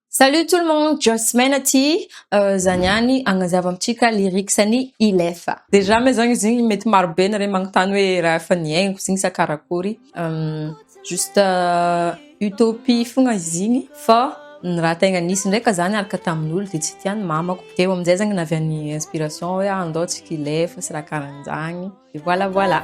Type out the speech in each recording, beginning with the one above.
Salut tout le monde, Jasmine ty zany agnazava amintsika lyricsany Ilefa. Déjà mais zany izy igny mety maro be nareo magnontany hoe raha efa niaingo zigny sa karakory. Juste utopie fogna izy igny fa ny raha tegna nisy ndraiky zany araka tamin'olo de tsy tiany mamako. Teo amin'izay zany navy any inspiration hoe andao tsika Ilefa sy raha karahan'jagny. Et voilà voilà.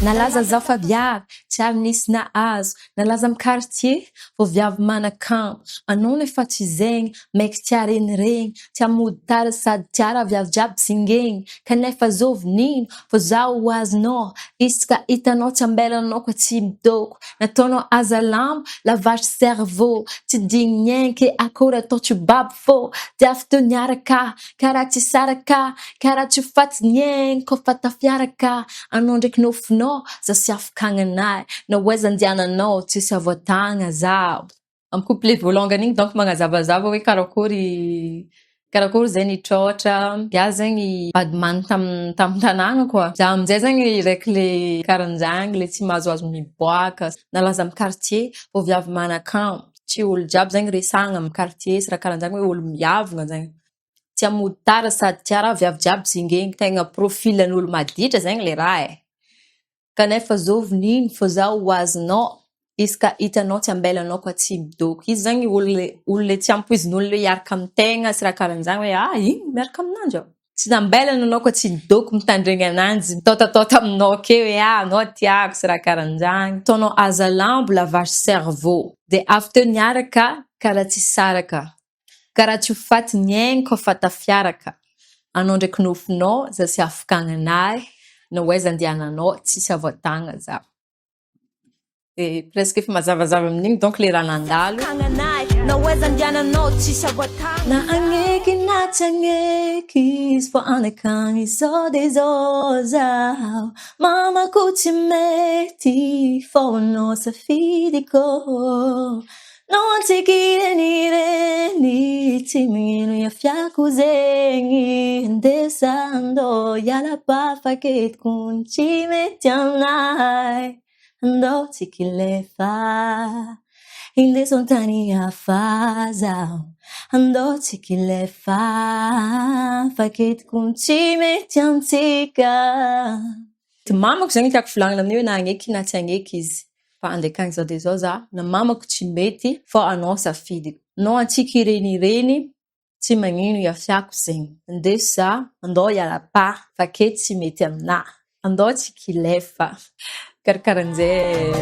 Nalaza zaho fa viavy, tsy ary nisy nahazo. Nalaza amy quartier, vao viavy manakamo. Anao nefa tsy zegny, maiky tia renireny. Tia mody tara sady tia raha viavy jiaby tsingeny. Kanefa zovinino, vao zaho ho azonao. Isaka hitanao tsy ambelanao ko tsy midoko. Nataonao aza lambo, lavage cerveau. Tsy digny ke akory atao tsy babo fô. Diafy teo niaraka, karaha tsy saraka. Karaha tsy faty niaigny, ko fatafiaraka. Anao ndraiky nofinao, za sy afakagnanahy. Na oaiza andiananao, tsisy avoatagna zaho. Amy couplet voalongany igny donc magnazavazava hoe karakory zay nitrôtra. Ya zegny vadimany tamy tanàgna koa. Za amizay zegny raiky le karanjagny le tsy mahazoazo miboaka. Nalaza amy quartier, vao viavy manakamo. Tsy olo jiaby zegny resagna amy quartier, sy raha karanjagny hoe olo miavagna zegny. Tia mody tara sady tia raha viavy jiaby tsingeny. Tegna profilan'olo maditra zegny le raha e. Kanefa zovinino fô zaho ho azonao. Isaka hitanao tsy ambelanao ko tsy midoko. Izy zany olo le tsy ampoizin'olo le hiaraka amy tegna sy raha karanjagny hoe ino miaraka aminanjy aho. Tsy nambelana anao ko tsy midoko mitandregny ananjy. Mitaotatota aminao ke hoe anao tiako sy raha karanjagny. Ataonao aza lambo lavage cerveau. De avy teo niaraka karaha tsy saraka. Karaha tsy ho faty niaigny ko fatafiaraka. Anao ndraiky nofinao, za sy afakagnanahy. Na oaiza andiananao, tsisy avoatagna zaho. Et presque efa mazavazava amin'igny donc le raha nandalo. Na oaiza andiananao, tsisy avoatagna. Na agneky na tsy agneky izy fô anakagny zao de zao zaho. Mamako tsy mety fô anao safidiko. No antsika irenireny, tsy magnino iafiako zegny. Andesa andao hiala bafaketiko tsy mety aminahy. Andao tsika Ilefa, indesa an-tany hafa zaho. Andao tsika Ilefa, faketiko tsy mety amintsika. Ty mamako zegny tiako volagnina amin'io na agneky na tsy agneky izy. Fa andekagny zao de zao za, na mamako tsy mety, fa anao safidiko. No antsika irenireny, tsy magnino iafiako zegny. Indeso za, andao hiala fakety tsy mety aminahy. Andao tsika Ilefa. Karakaran'izay.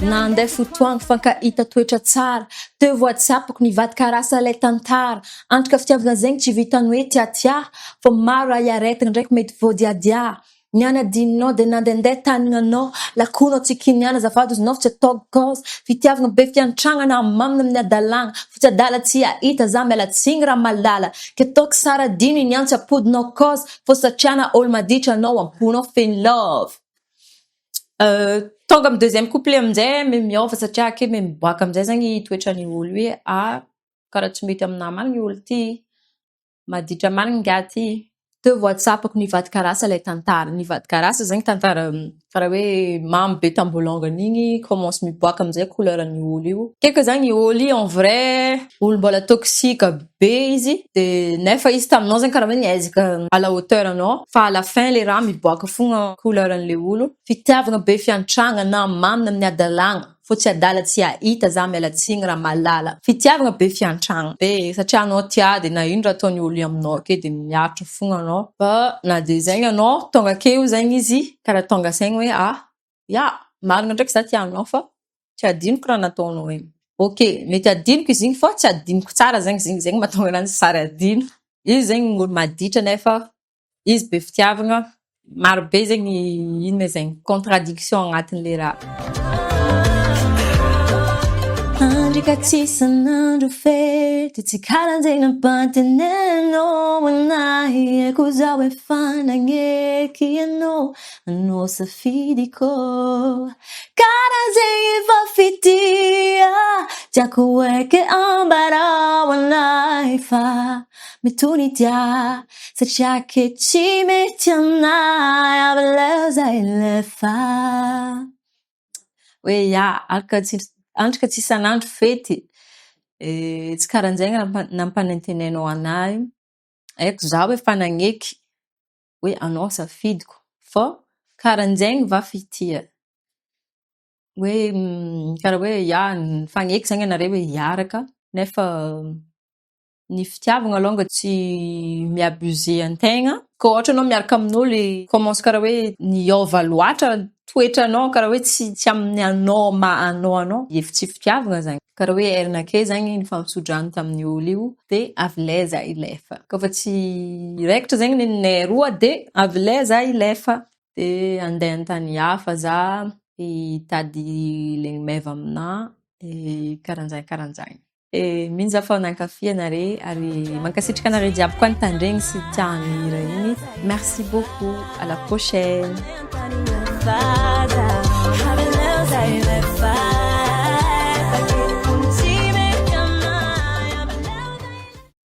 Na andeha fotoagno fankahita toetra tsara. Teo voatsapako nivadika rasa lay tantara. Antrika fitiavana zegny tsy vitany hoe tiatia. Fô maro raha iaretagna ndraiky mety voadiadia. Niana dininao de nandendeha tanignanao. Lakonao tsy kiniana zafady ozinao tsy ataoko cause. Fitiavana be fiantragna na mamina amin'ny adalagna. Fa tsy adala tsy ahita za miala tsigny raha malala. Ke ataoko sara dino iniany tsy apodinao cause. Fô satriana olo maditra anao amponao feno love. Tonga amy deuxième couplet aminjay me miova satria ake me miboaka aminjay zany toetran'ny olo hoe karaha tsy mety aminahy marigny olo ty. Maditra marigny ngiahy ty. Teo voatsapako nivadika rasa lay tantara. Nivadika rasa zegny tantara karaha hoe mamy be tambolongany igny commence miboaka aminjay couleurany olo io. Keko zany olo io en vrai olo mbola toxique be izy de nefa izy taminao zegny karaha hoe niezaka à la hauteur anao fa à la fin le raha miboaka fogna couleurany olo. Fitiavana be fiantragna na mamina amin'ny adalagna. Fô tsy adala tsy ahita za miala tsigny raha malala. Fitiavana be fiantragna be satria anao tia de na ino raha ataony olo aminao ake de miatra fogna anao. Fa na de zegny anao tonga akeo zegny izy karaha tonga saigny hoe marina ndraiky za tia anao fa tsy adinoko raha nataonao igny. Ok, mety adinoko izy igny fa tsy adinoko tsara zegny mahatonga ananjy sary adino. Izy zegny olo maditra nefa izy be fitiavana maro be zegny ino me zegny contradiction agnatin'le raha. Andrika tsy sanandro fety tsy karan'izay nampantenenao anahy eko zaho efa nagneky anao safidiko karan'izay efa fitia tiako eke ambarao anahy fa mitony dia satria ankehitriny mety anay avileza ilefa. Hoe ia, andro ka tsy isan'andro fety. Tsy karahan'izay nampanentenenao anahy. Haiko za hoe fanagneky hoe anao safidiko fa karahan'izay va fitia. Hoe karaha hoe ia fagneky zany anareo hoe hiaraka nefa ny fitiavana alonga tsy mi-abuse antegna. Ka ohatra anao miaraka amin'olo commence karaha hoe niova loatra toetranao karaha hoe tsy amin'ny anao efa tsy fitiavana zany. Karaha hoe herinake zany nifampitso-drano tamin'ny olo io de avy leza ilefa. Kafa tsy raikitra zany neninay roa de avy leza ilefa. De andeha an-tany hafa za hitady le meva aminahy karahan'izay. Mino za fa nankafy anare ary mankasitraka anare jiaby koa nitandregny sy tia hira igny. Merci beaucoup, à la prochaine.